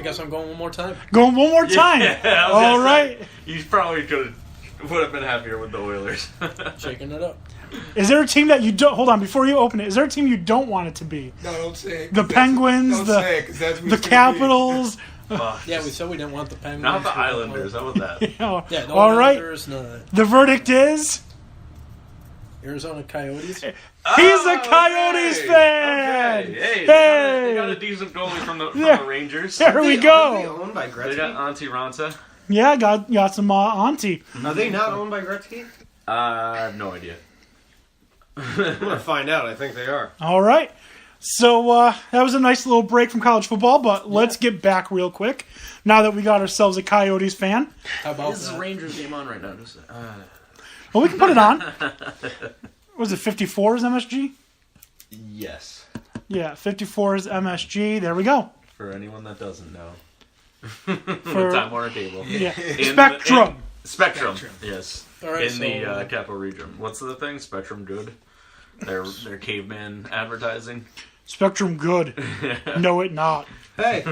guess I'm going one more time. Going one more time. Yeah, All right. You probably would have been happier with the Oilers. Shaking it up. Is there a team that you don't... Hold on, before you open it. Is there a team you don't want it to be? No, don't say it. The Penguins, the Capitals... Yeah, we said we didn't want the Penguins. Not the Islanders. How about that? Yeah, no All right. Islanders, no. The verdict is... Arizona Coyotes. He's a Coyotes fan! Okay. Hey, Hey! they got a decent goalie from the Rangers. There we Are they go. owned by Gretzky? They got Antti Ranta. Yeah, got some auntie. Are they not owned by Gretzky? I have no idea. I'm gonna find out. I think they are. All right. So that was a nice little break from college football, but let's get back real quick. Now that we got ourselves a Coyotes fan. How about This is that? Rangers game on right now. Just, Well, we can put it on. Was it 54's MSG? yes. Yeah, 54's MSG. There we go. For anyone that doesn't know. For Time Warner Cable. yeah. In- Spectrum. Spectrum. Yes. All right, in the Capital Region. What's the thing? Spectrum Good. Their caveman advertising. Spectrum good. No, it not. Hey,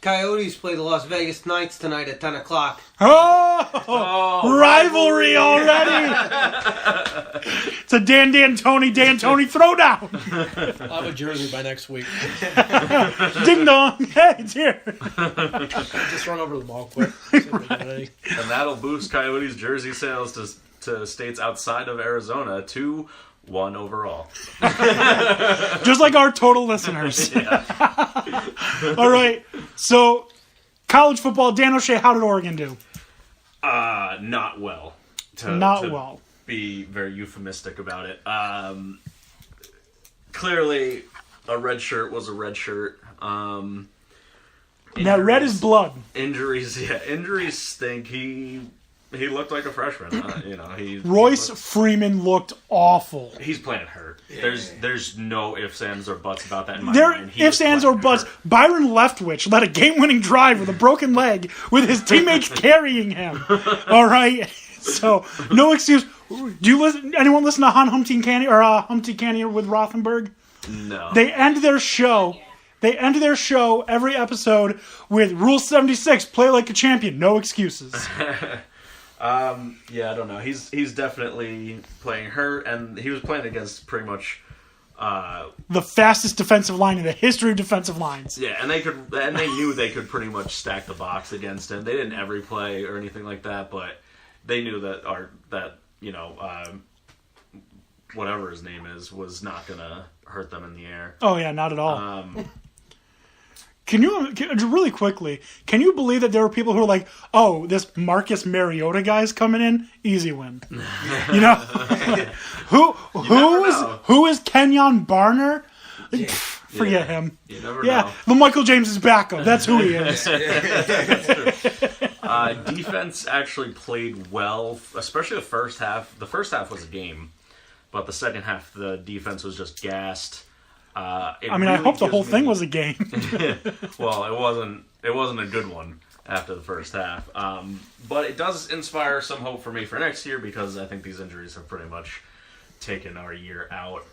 Coyotes play the Las Vegas Knights tonight at 10 o'clock. Oh, rivalry already. It's a Dan Tony throwdown. I'll have a jersey by next week. Ding dong. Hey, it's here. Just run over to the mall quick. See if they got any. And that'll boost Coyotes jersey sales to states outside of Arizona to 1 overall. Just like our total listeners. All right. So, college football, Dan O'Shea, how did Oregon do? Not well. Not well. Be very euphemistic about it. Clearly, a red shirt was a red shirt. Now, red is blood. Injuries stink. He looked like a freshman. Royce Freeman looked awful. He's playing hurt. Yeah. There's no ifs, ands, or buts about that in my There, mind. ifs, ands, or buts. Hurt. Byron Leftwich led a game-winning drive with a broken leg with his teammates carrying him. All right? So, no excuse. Anyone listen to Humpty Canny with Rothenberg? No. They end their show every episode with Rule 76, play like a champion, no excuses. Yeah, I don't know. He's definitely playing hurt, and he was playing against pretty much the fastest defensive line in the history of defensive lines. Yeah, and they knew they could pretty much stack the box against him. They didn't every play or anything like that, but they knew that whatever his name is was not gonna hurt them in the air. Oh yeah, not at all. Really quickly, can you believe that there were people who were like, oh, this Marcus Mariota guy's coming in? Easy win. You know? Who is Kenyon Barner? Yeah. Forget him. You never know. The Michael James' backup. That's who he is. Defense actually played well, especially the first half. The first half was a game, but the second half, the defense was just gassed. I hope the whole thing was a game. Well, it wasn't a good one after the first half. But it does inspire some hope for me for next year because I think these injuries have pretty much taken our year out.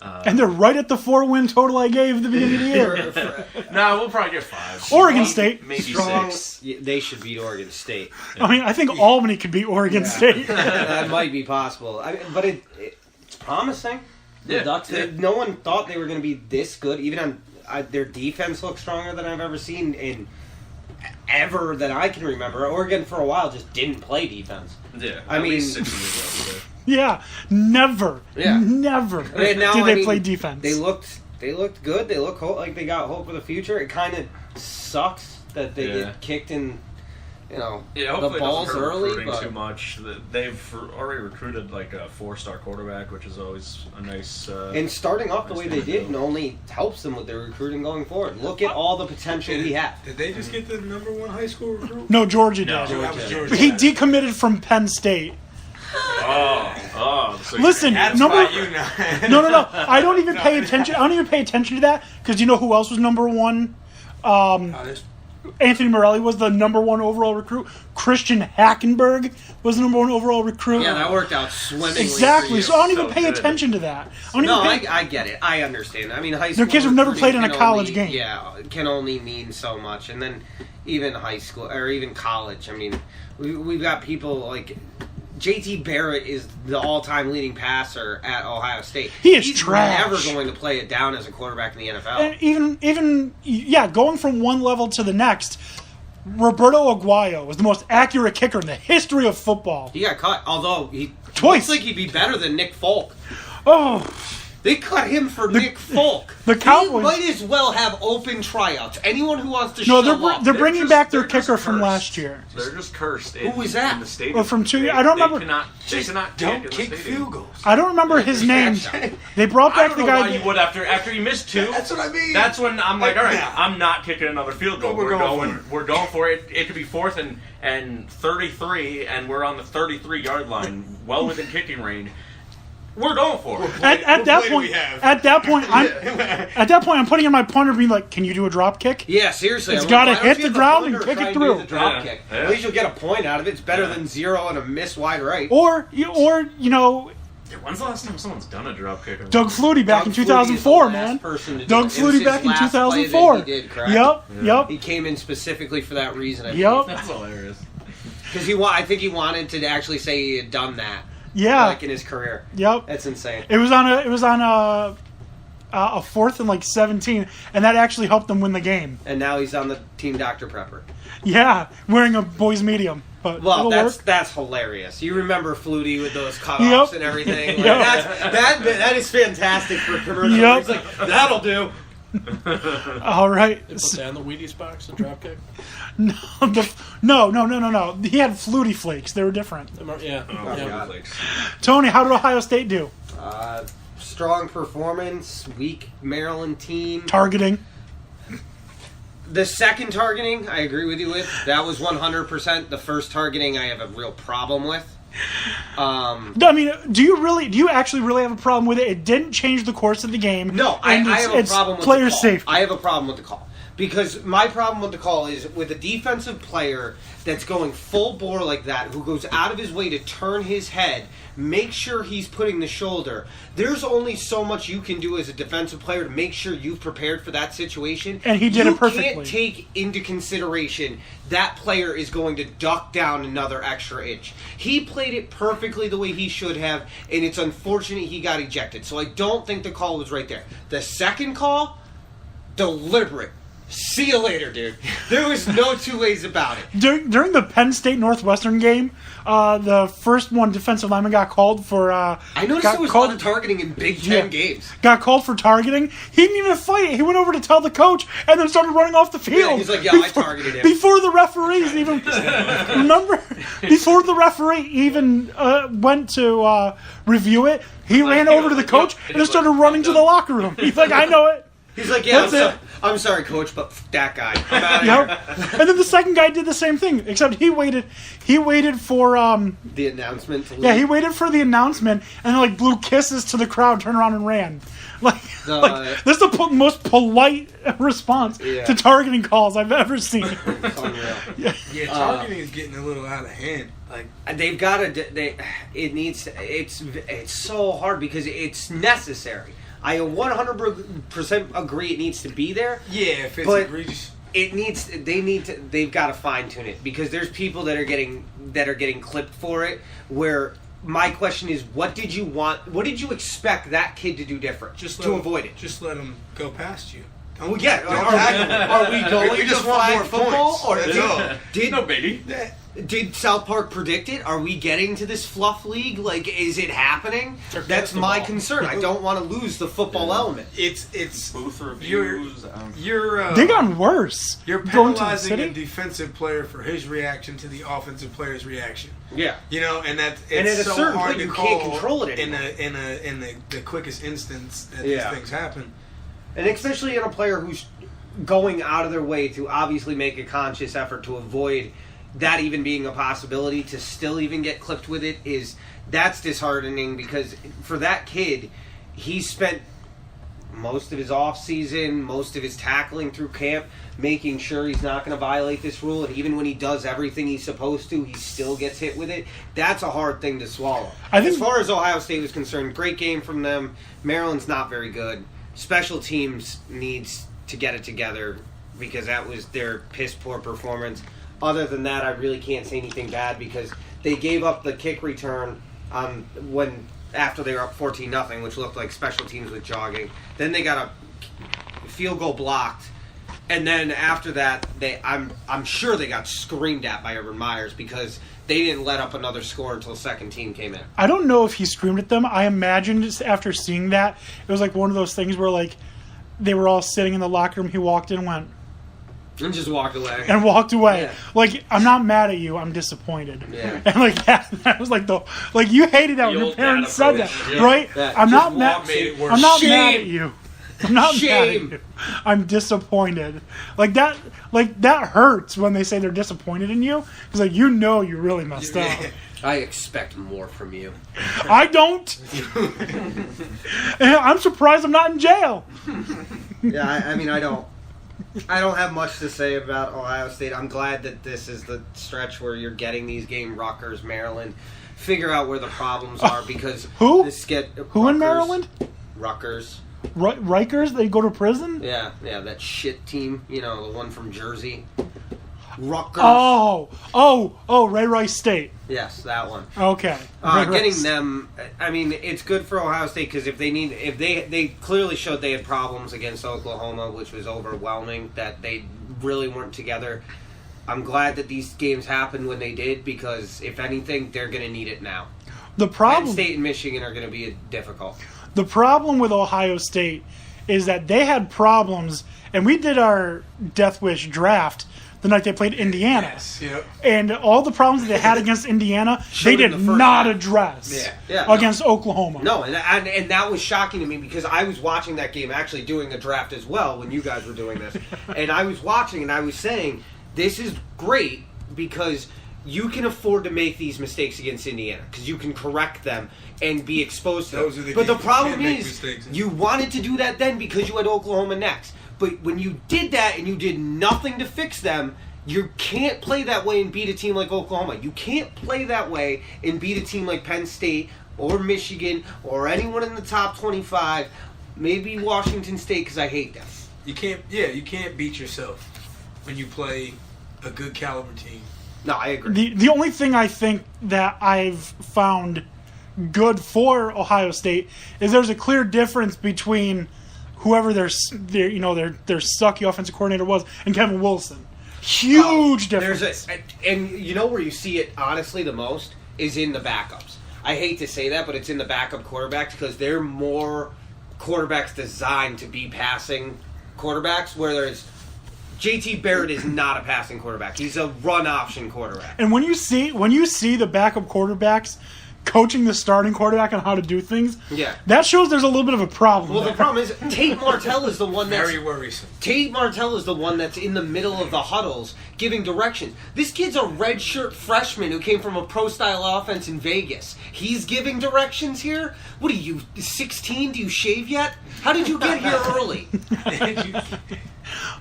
And they're right at the 4-win total I gave at the beginning of the year. No, we'll probably get 5. Oregon State. Maybe Strong, 6. They should beat Oregon State. I think Albany could beat Oregon State. That might be possible. But it's promising. The Ducks, no one thought they were going to be this good. Even on their defense looks stronger than I've ever seen in ever that I can remember. Oregon for a while just didn't play defense. Yeah, at least 6 years ago. Yeah, never. Yeah. Never did they play defense. They looked good. They look like they got hope for the future. It kind of sucks that they get kicked in, the balls early. But too much. They've already recruited like a 4-star quarterback, which is always a nice. And starting off the way they did only helps them with their recruiting going forward. Look at all the potential we have. Did they just get the #1 high school recruit? No, Georgia did. That was Georgia. He decommitted from Penn State. So Listen, that's no. I don't even pay attention. I don't even pay attention to that because you know who else was #1? Anthony Morelli was the number 1 overall recruit. Christian Hackenberg was the number 1 overall recruit. Yeah, that worked out swimmingly. Exactly. For you. So I don't even So pay good. attention to that. I get it. I understand. I mean, high school. Their kids have never recruiting played in a can college only- game. Yeah, can only mean so much, and then even high school or even college. I mean, we've got people like JT Barrett is the all-time leading passer at Ohio State. He is He's trash. never going to play it down as a quarterback in the NFL. And even going from one level to the next, Roberto Aguayo was the most accurate kicker in the history of football. He got cut, although he Twice. looks like he'd be better than Nick Folk. Oh, They cut him for Nick Folk. the Cowboys- They might as well have open tryouts. Anyone who wants to no, show up. they're bringing just- back their they're just kicker from cursed. last year. They're just cursed. Who was that? In the stadium. Or from 2 years. They- I don't they remember. They cannot Don't kick kick in the stadium. field goals. I don't remember his name. They brought I back don't the know guy. why you would after you missed 2. That's what I mean. That's when I'm like, all right, Yeah. I'm not kicking another field goal. No, we're going We're going for it. It could be 4th and 33, and we're on the 33-yard line, well within kicking range. We're going for it. At that point, I'm putting in my punter, being like, "Can you do a drop kick?" Yeah, seriously. It's I'm gotta like, why don't hit you the have ground and punter kick try it do through. the drop Yeah. kick. Yeah. At least you'll get a point out of it. It's better than 0 and a miss wide right. Or When's the last time someone's done a drop kick? Doug Flutie back in Doug Flutie is 2004, the last man. person to do Doug it. It was Flutie his back in last play that 2004. he did, correct? Yep. He came in specifically for that reason. Yep. That's hilarious. Because I think he wanted to actually say he had done that. Yeah. Like in his career. Yep. That's insane. It was on a 4th and like 17, and that actually helped them win the game. And now he's on the team Dr. Prepper. Yeah, wearing a boys medium. But Well, it'll that's work. hilarious. You remember Flutie with those cutoffs Yep. and everything. Like, Yep. that is fantastic for commercial. Yep. He's like, that'll do. All right. They put that in the Wheaties box, the drop kick. No. He had Flutie Flakes. They were different. Yeah. Oh, yeah. God. Tony, how did Ohio State do? Strong performance, weak Maryland team. Targeting. The second targeting, I agree with you with. That was 100%. The first targeting, I have a real problem with. I mean, do you actually really have a problem with it? It didn't change the course of the game. No, I and have a it's problem with player the call. safety. I have a problem with the call. Because my problem with the call is with a defensive player that's going full bore like that, who goes out of his way to turn his head, make sure he's putting the shoulder. There's only so much you can do as a defensive player to make sure you've prepared for that situation. And he did it You perfectly. can't take into consideration that player is going to duck down another extra inch. He played it perfectly the way he should have, and it's unfortunate he got ejected. So I don't think the call was right there. The second call, deliberate. See you later, dude. There was no two ways about it. During the Penn State Northwestern game, the first one defensive lineman got called for. I noticed there was a lot of targeting in Big Ten games. Got called for targeting. He didn't even fight it. He went over to tell the coach and then started running off the field. Yeah, he's like, "Yeah, I targeted him." Before the referees even remember, before the referee even went to review it, he ran over to the coach and then started running to the locker room. He's like, "I know it." He's like, "Yeah, That's I'm sorry, coach, but f- that guy. I'm out of here." Yep. And then the second guy did the same thing, except he waited for The announcement to leave. yeah, he waited for the announcement and then like blew kisses to the crowd, turned around and ran. Like this is the most polite response Yeah. to targeting calls I've ever seen. It's unreal. Yeah, targeting is getting a little out of hand. Like, They've got to. It needs. It's so hard because it's necessary. I 100% agree it needs to be there. yeah, if it's But- egregious. They've got to fine tune it because there's people that are getting clipped for it. Where my question is, what did you want? What did you expect that kid to do different to avoid it? Just let him go past you. Well, yeah. Don't tackle him. Are we going We to just want flag more football, points. or That's all. did No biggie. Did South Park predict it? Are we getting to this fluff league? Like, is it happening? That's my concern. I don't want to lose the football element. It's Booth you're reviews. They got worse. You're going to the penalizing a city. defensive player for his reaction to the offensive player's reaction. Yeah. You know, and that's And it's at a so certain hard point, to you call can't control it in anymore. the quickest instance that Yeah. these things happen. And especially in a player who's going out of their way to obviously make a conscious effort to avoid that even being a possibility, to still even get clipped with it, that's disheartening because for that kid, he spent most of his offseason, most of his tackling through camp, making sure he's not going to violate this rule, and even when he does everything he's supposed to, he still gets hit with it. That's a hard thing to swallow. As far as Ohio State was concerned, great game from them. Maryland's not very good. Special teams needs to get it together because that was their piss-poor performance. Other than that, I really can't say anything bad because they gave up the kick return after they were up 14-0, which looked like special teams with jogging. Then they got a field goal blocked, and then after that, I'm sure they got screamed at by Urban Myers because they didn't let up another score until second team came in. I don't know if he screamed at them. I imagine just after seeing that, it was like one of those things where like they were all sitting in the locker room. He walked in and went, and just walked away. And walked away. Yeah. Like, I'm not mad at you. I'm disappointed. Yeah. And like that was like you hated that when your parents said that, right? Yeah. I'm not mad. I'm not Shame. mad at you. I'm not mad at you. I'm disappointed. Like that hurts when they say they're disappointed in you because like you really messed up. I expect more from you. I don't. And I'm surprised I'm not in jail. Yeah, I don't have much to say about Ohio State. I'm glad that this is the stretch where you're getting these games. Rutgers, Maryland. Figure out where the problems are because who? Who in Maryland? Rutgers. Rikers? They go to prison? Yeah, that shit team. You know, the one from Jersey. Rutgers. Oh, Ray Rice State. Yes, that one. Okay. Getting them, I mean, it's good for Ohio State because if they clearly showed they had problems against Oklahoma, which was overwhelming, that they really weren't together. I'm glad that these games happened when they did because if anything, they're going to need it now. Penn State and Michigan are going to be difficult. The problem with Ohio State is that they had problems, and we did our Death Wish draft the night they played Indiana. Yes, yep. And all the problems that they had against Indiana, they did not address against Oklahoma. No, and that was shocking to me because I was watching that game, actually doing the draft as well when you guys were doing this. And I was watching and I was saying, this is great because you can afford to make these mistakes against Indiana because you can correct them and be exposed to them. But the problem is, you wanted to do that then because you had Oklahoma next. But when you did that and you did nothing to fix them, you can't play that way and beat a team like Oklahoma. You can't play that way and beat a team like Penn State or Michigan or anyone in the top 25. Maybe Washington State because I hate them. You can't beat yourself when you play a good caliber team. No, I agree. The only thing I think that I've found good for Ohio State is there's a clear difference between whoever their sucky offensive coordinator was and Kevin Wilson. Huge difference. And you know where you see it honestly the most is in the backups. I hate to say that, but it's in the backup quarterbacks because they're more quarterbacks designed to be passing quarterbacks, whereas JT Barrett is not a passing quarterback. He's a run option quarterback. And when you see the backup quarterbacks coaching the starting quarterback on how to do things, that shows there's a little bit of a problem. Well, the problem is Tate Martell is the one that's very worrisome. Tate Martell is the one that's in the middle of the huddles giving directions. This kid's a redshirt freshman who came from a pro-style offense in Vegas. He's giving directions here? What are you, 16? Do you shave yet? How did you get here early?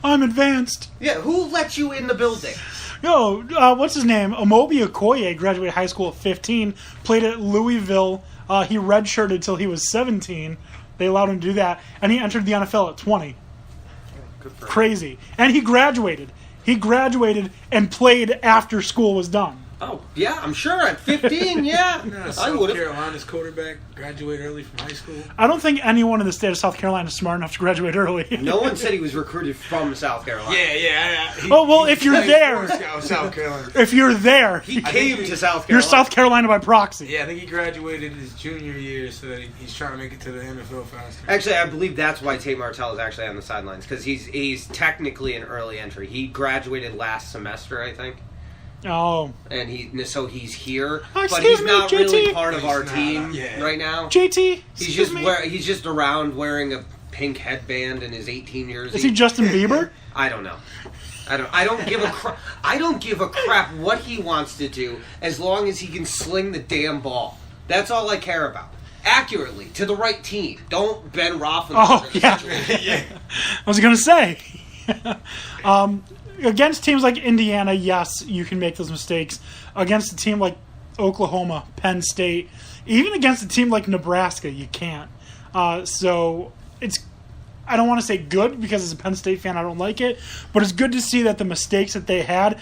I'm advanced. Yeah, who let you in the building? Yo, what's his name? Amobi Okoye graduated high school at 15, played at Louisville. He redshirted until he was 17. They allowed him to do that, and he entered the NFL at 20. Crazy. And he graduated. He graduated and played after school was done. Oh, yeah, I'm sure at 15, yeah. I would have. Carolina's quarterback graduated early from high school. I don't think anyone in the state of South Carolina is smart enough to graduate early. No one said he was recruited from South Carolina. Yeah. If you're there. South Carolina. If you're there. He came to South Carolina. You're South Carolina by proxy. Yeah, I think he graduated his junior year so that he's trying to make it to the NFL faster. Actually, I believe that's why Tate Martell is actually on the sidelines, because he's technically an early entry. He graduated last semester, I think. Oh. And he's here, but he's not JT. Really part of our team right now. JT, he's just around wearing a pink headband in his 18 years. Is he Justin Bieber? I don't know. I don't give a crap. I don't give a crap what he wants to do as long as he can sling the damn ball. That's all I care about. accurately to the right team. Don't Ben Roethlisberger. Oh, yeah. Yeah. I was going to say. Against teams like Indiana, yes, you can make those mistakes. Against a team like Oklahoma, Penn State, even against a team like Nebraska, you can't. So it's, I don't want to say good because as a Penn State fan, I don't like it, but it's good to see that the mistakes that they had